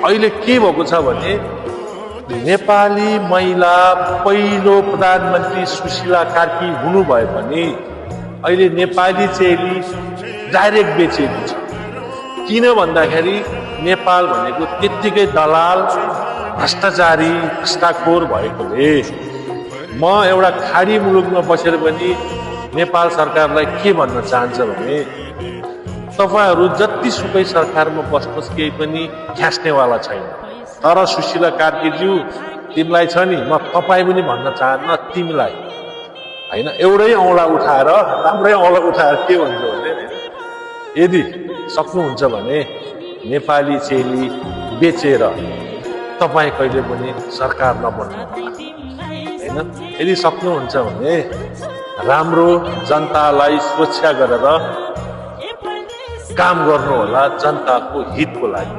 अहिले के भएको छ भने नेपाली महिला पहिलो प्रधानमन्त्री सुशीला कार्की हुनुभए पनि अहिले नेपाली चेली डाइरेक्ट बेचेको छ। किन भन्दाखेरि नेपाल भनेको त्यत्तिकै दलाल, भ्रष्टाचारी, भ्रष्टाखोर भएकोले म एउटा खाडी मुलुकमा बसेर पनि नेपाल सरकारलाई के भन्न चाहन्छ भने तपाईहरू जतिसुकै सरकारमा बस्नुहोस् केही पनि ख्यास्नेवाला छैन। तर सुशीला कार्कीज्यू तिमीलाई छ नि, म तपाईँ पनि भन्न चाहन्न तिमीलाई होइन, एउटै औँला उठाएर राम्रै औँला उठाएर के भन्छ भने यदि सक्नुहुन्छ भने नेपाली चेली बेचेर तपाईँ कहिले पनि सरकार नबन्नु होइन। यदि सक्नुहुन्छ भने राम्रो जनतालाई सुरक्षा गरेर काम गर्नु होला जनताको हितको लागि।